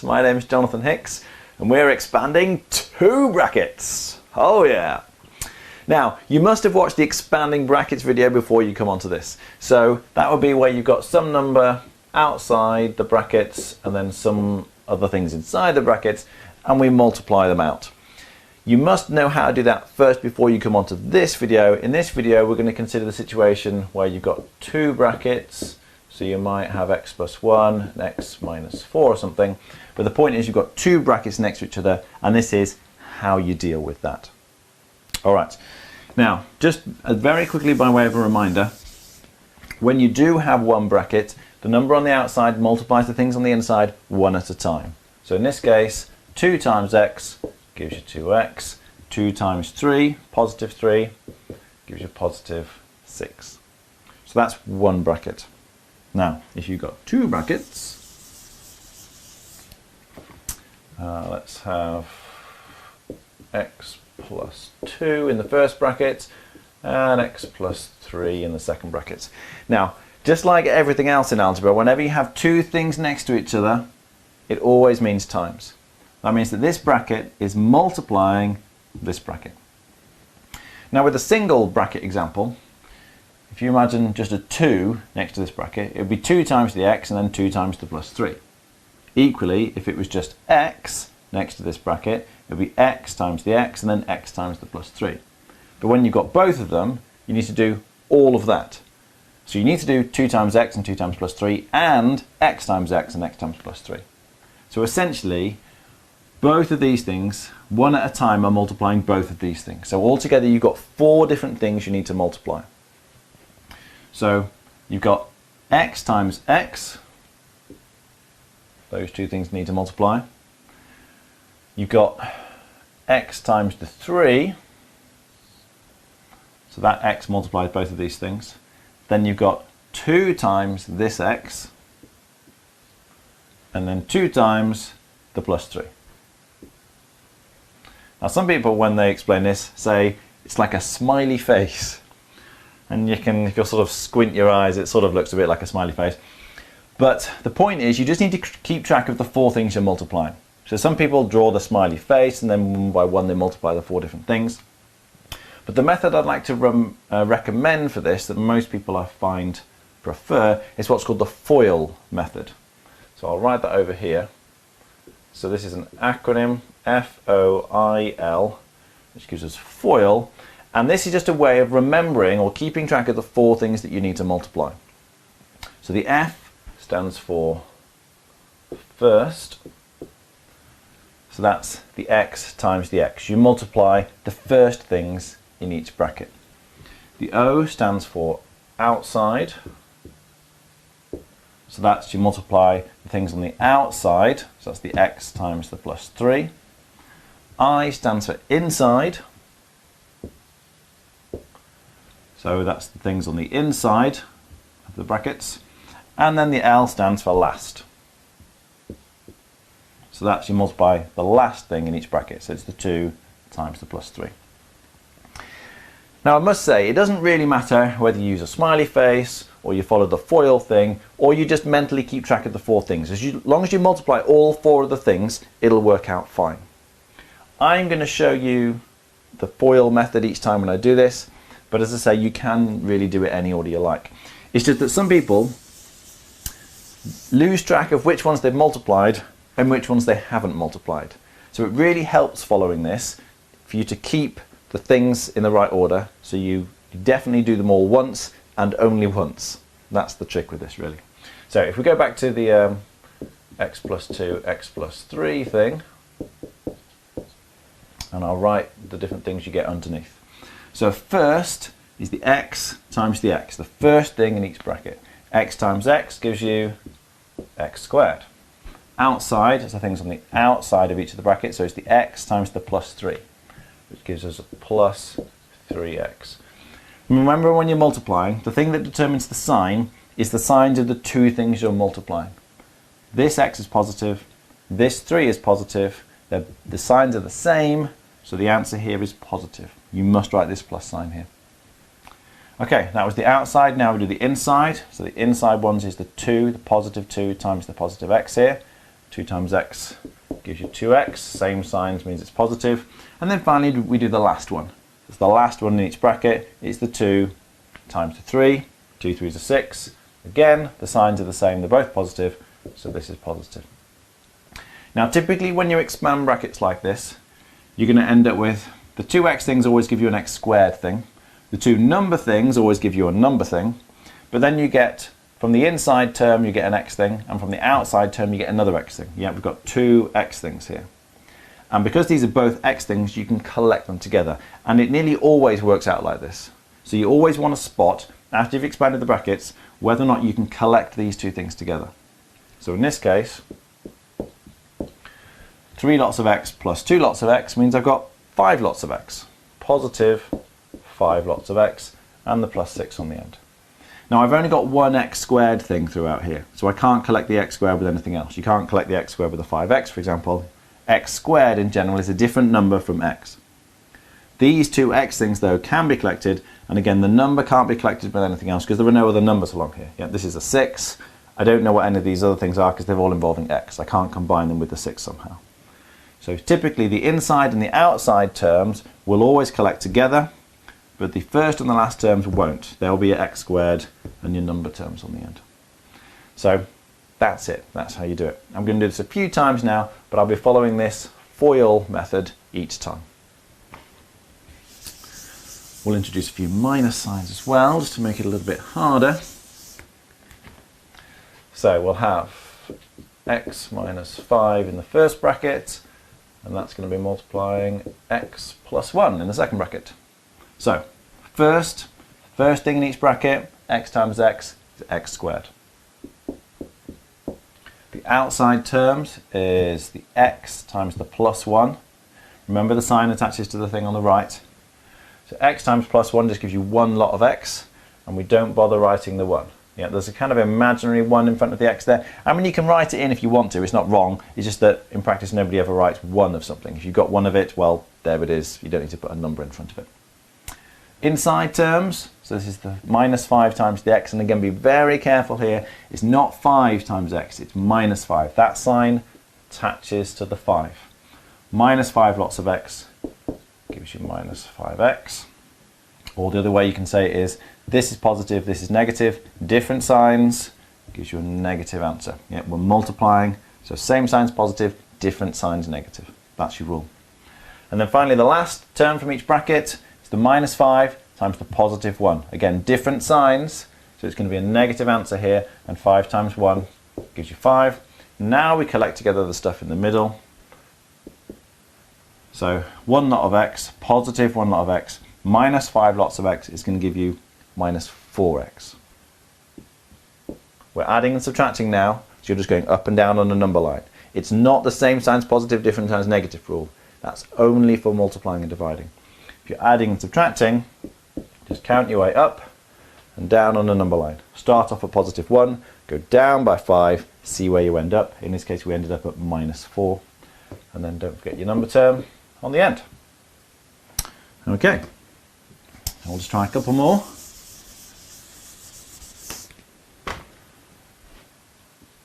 Brackets. My name is Jonathan Hicks and we're expanding 2 brackets. Oh yeah. Now, you must have watched the expanding brackets video before you come onto this. So that would be where you've got some number outside the brackets and then some other things inside the brackets and we multiply them out. You must know how to do that first before you come onto this video. In this video we're going to consider the situation where you've got 2 brackets. So you might have x plus 1 and x minus 4 or something. But the point is you've got 2 brackets next to each other and this is how you deal with that. Alright, now just very quickly by way of a reminder, when you do have one bracket, the number on the outside multiplies the things on the inside one at a time. So in this case, 2 times x gives you 2x, 2 times 3, positive 3, gives you positive 6. So that's one bracket. Now, if you've got 2 brackets, let's have x plus 2 in the first bracket and x plus 3 in the second bracket. Now, just like everything else in algebra, whenever you have 2 things next to each other, it always means times. That means that this bracket is multiplying this bracket. Now with a single bracket example, if you imagine just a 2 next to this bracket, it would be 2 times the x and then 2 times the plus 3. Equally, if it was just x next to this bracket, it would be x times the x and then x times the plus 3. But when you've got both of them, you need to do all of that. So you need to do 2 times x and 2 times plus 3 and x times x and x times plus 3. So essentially, both of these things, one at a time, are multiplying both of these things. So altogether you've got 4 different things you need to multiply. So you've got x times x, those 2 things need to multiply. You've got x times the 3, so that x multiplies both of these things. Then you've got 2 times this x, and then 2 times the plus 3. Now some people, when they explain this, say it's like a smiley face. And you can, if you sort of squint your eyes, it sort of looks a bit like a smiley face. But the point is, you just need to keep track of the 4 things you're multiplying. So some people draw the smiley face and then one by one they multiply the 4 different things. But the method I'd like to recommend for this, that most people I find prefer, is what's called the FOIL method. So I'll write that over here. So this is an acronym, F-O-I-L, which gives us FOIL. And this is just a way of remembering or keeping track of the 4 things that you need to multiply. So the F stands for first. So that's the x times the x. You multiply the first things in each bracket. The O stands for outside. So that's, you multiply the things on the outside. So that's the x times the plus 3. I stands for inside. So that's the things on the inside of the brackets. And then the L stands for last. So that's, you multiply the last thing in each bracket. So it's the 2 times the plus 3. Now I must say, it doesn't really matter whether you use a smiley face, or you follow the FOIL thing, or you just mentally keep track of the 4 things. As long as you multiply all 4 of the things, it'll work out fine. I'm going to show you the FOIL method each time when I do this. But as I say, you can really do it any order you like. It's just that some people lose track of which ones they've multiplied and which ones they haven't multiplied. So it really helps following this for you to keep the things in the right order. So you definitely do them all once and only once. That's the trick with this, really. So if we go back to the x plus 2, x plus 3 thing, and I'll write the different things you get underneath. So first is the x times the x, the first thing in each bracket. X times x gives you x squared. Outside is the things on the outside of each of the brackets, so it's the x times the plus 3, which gives us a plus 3x. Remember, when you're multiplying, the thing that determines the sign is the signs of the 2 things you're multiplying. This x is positive, this 3 is positive, the signs are the same, so the answer here is positive. You must write this plus sign here. Okay, that was the outside. Now we do the inside. So the inside ones is the 2, the positive 2 times the positive x here. 2 times x gives you 2x, same signs means it's positive. And then finally we do the last one. It's the last one in each bracket, it's the 2 times the 3, 2 3s are 6. Again, the signs are the same, they're both positive, so this is positive. Now typically when you expand brackets like this, you're going to end up with the 2x things always give you an x squared thing, the 2 number things always give you a number thing, but then you get, from the inside term you get an x thing, and from the outside term you get another x thing. Yeah, we've got 2 x things here. And because these are both x things, you can collect them together. And it nearly always works out like this. So you always want to spot, after you've expanded the brackets, whether or not you can collect these 2 things together. So in this case, 3 lots of x plus 2 lots of x means I've got 5 lots of x. Positive 5 lots of x, and the plus 6 on the end. Now I've only got one x squared thing throughout here, so I can't collect the x squared with anything else. You can't collect the x squared with a 5x, for example. X squared in general is a different number from x. These 2 x things though can be collected, and again the number can't be collected with anything else because there are no other numbers along here. Yeah, this is a 6. I don't know what any of these other things are because they're all involving x. I can't combine them with the 6 somehow. So typically the inside and the outside terms will always collect together, but the first and the last terms won't. They'll be x squared and your number terms on the end. So that's it. That's how you do it. I'm going to do this a few times now, but I'll be following this FOIL method each time. We'll introduce a few minus signs as well, just to make it a little bit harder. So we'll have x minus 5 in the first bracket, and that's going to be multiplying x plus 1 in the second bracket. So first thing in each bracket, x times x is x squared. The outside terms is the x times the plus 1. Remember the sign attaches to the thing on the right. So x times plus 1 just gives you 1 lot of x, and we don't bother writing the 1. Yeah, there's a kind of imaginary 1 in front of the x there. I mean, you can write it in if you want to, it's not wrong. It's just that in practice nobody ever writes 1 of something. If you've got 1 of it, well, there it is. You don't need to put a number in front of it. Inside terms, so this is the minus 5 times the x, and again be very careful here, it's not 5 times x, it's minus 5. That sign attaches to the 5. Minus 5 lots of x gives you minus 5x. Or the other way you can say it is, this is positive, this is negative, different signs gives you a negative answer. Yeah, we're multiplying, so same signs positive, different signs negative. That's your rule. And then finally the last term from each bracket, the minus 5 times the positive 1. Again, different signs, so it's going to be a negative answer here, and 5 times 1 gives you 5. Now we collect together the stuff in the middle. So 1 lot of x, positive 1 lot of x, minus 5 lots of x is going to give you minus 4x. We're adding and subtracting now, so you're just going up and down on a number line. It's not the same signs positive, different signs negative rule. That's only for multiplying and dividing. If you're adding and subtracting, just count your way up and down on a number line. Start off at positive 1, go down by 5, see where you end up. In this case we ended up at minus 4. And then don't forget your number term on the end. Okay, I'll just try a couple more.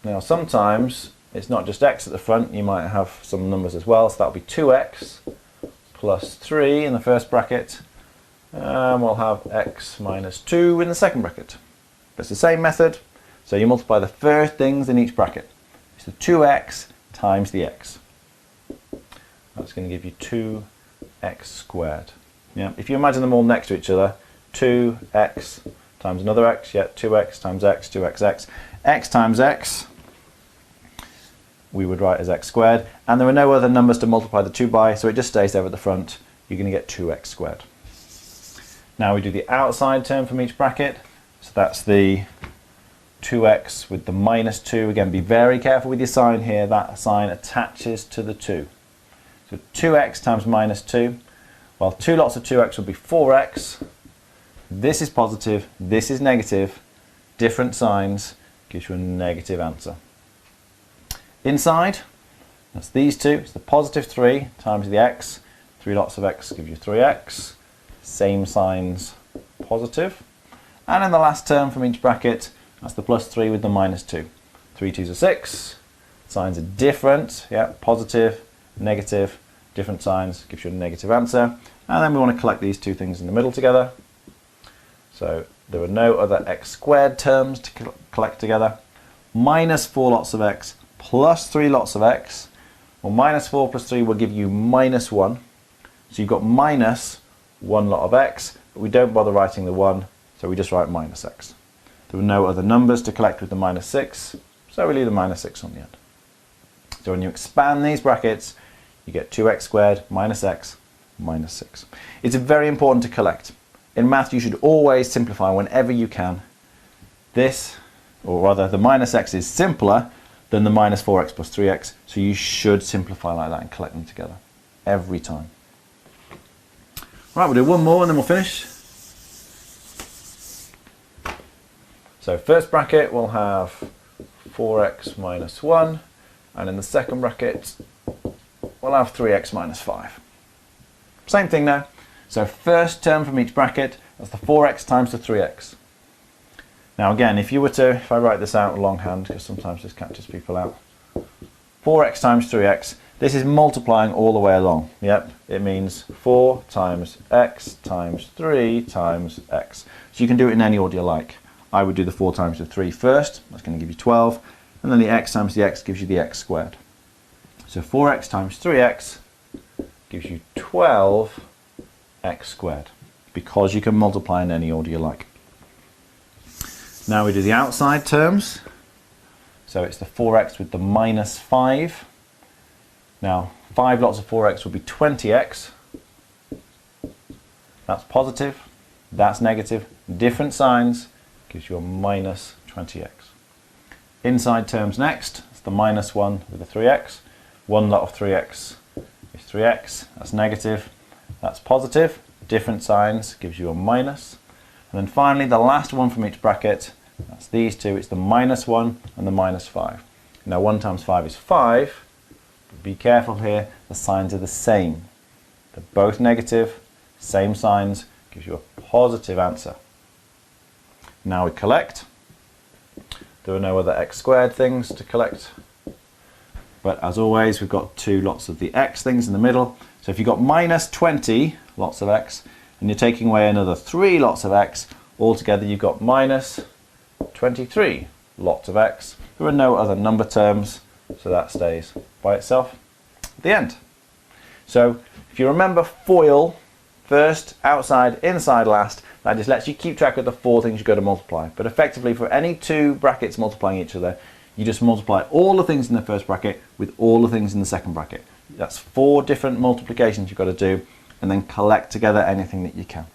Now sometimes it's not just x at the front, you might have some numbers as well, so that'll be 2x plus 3 in the first bracket, and we'll have x minus 2 in the second bracket. It's the same method, so you multiply the first things in each bracket. It's the 2x times the x. That's going to give you 2x squared. Yeah, if you imagine them all next to each other, 2x times another x, yeah, 2x times x, 2xx. X times x we would write as x squared, and there are no other numbers to multiply the 2 by, so it just stays there at the front. You're going to get 2x squared. Now we do the outside term from each bracket, so that's the 2x with the minus 2. Again, be very careful with your sign here, that sign attaches to the 2. So 2x times minus 2, well, 2 lots of 2x will be 4x. This is positive, this is negative, different signs, gives you a negative answer. Inside, that's these two, it's the positive 3 times the x. 3 lots of x gives you 3x, same signs, positive. And in the last term from each bracket, that's the plus 3 with the minus 2. 3 2s are 6, signs are different, yeah, positive, negative, different signs gives you a negative answer. And then we want to collect these two things in the middle together. So there are no other x squared terms to collect together. Minus 4 lots of x plus 3 lots of x. Well, minus 4 plus 3 will give you minus 1. So you've got minus 1 lot of x, but we don't bother writing the 1, so we just write minus x. There were no other numbers to collect with the minus 6, so we leave the minus 6 on the end. So when you expand these brackets, you get 2x squared minus x minus 6. It's very important to collect. In math, you should always simplify whenever you can. This, or rather the minus x, is simpler than the minus 4x plus 3x, so you should simplify like that and collect them together every time. Right, we'll do one more and then we'll finish. So first bracket we'll have 4x minus 1, and in the second bracket we'll have 3x minus 5. Same thing now. So first term from each bracket, that's the 4x times the 3x. Now again, if I write this out longhand, because sometimes this catches people out, 4x times 3x, this is multiplying all the way along. Yep, it means 4 times x times 3 times x. So you can do it in any order you like. I would do the 4 times the 3 first, that's going to give you 12, and then the x times the x gives you the x squared. So 4x times 3x gives you 12x squared, because you can multiply in any order you like. Now we do the outside terms. So it's the 4x with the minus 5. Now 5 lots of 4x will be 20x. That's positive, that's negative. Different signs gives you a minus 20x. Inside terms next, it's the minus 1 with the 3x. 1 lot of 3x is 3x, that's negative, that's positive. Different signs gives you a minus. And then finally the last one from each bracket, that's these two, it's the minus 1 and the minus 5. Now 1 times 5 is 5, but be careful here, the signs are the same. They're both negative, same signs, gives you a positive answer. Now we collect. There are no other x squared things to collect, but as always we've got 2 lots of the x things in the middle. So if you've got minus 20 lots of x and you're taking away another 3 lots of x, altogether you've got minus 23 lots of x. There are no other number terms, so that stays by itself at the end. So if you remember FOIL, first, outside, inside, last, that just lets you keep track of the 4 things you've got to multiply. But effectively for any 2 brackets multiplying each other, you just multiply all the things in the first bracket with all the things in the second bracket. That's 4 different multiplications you've got to do, and then collect together anything that you can.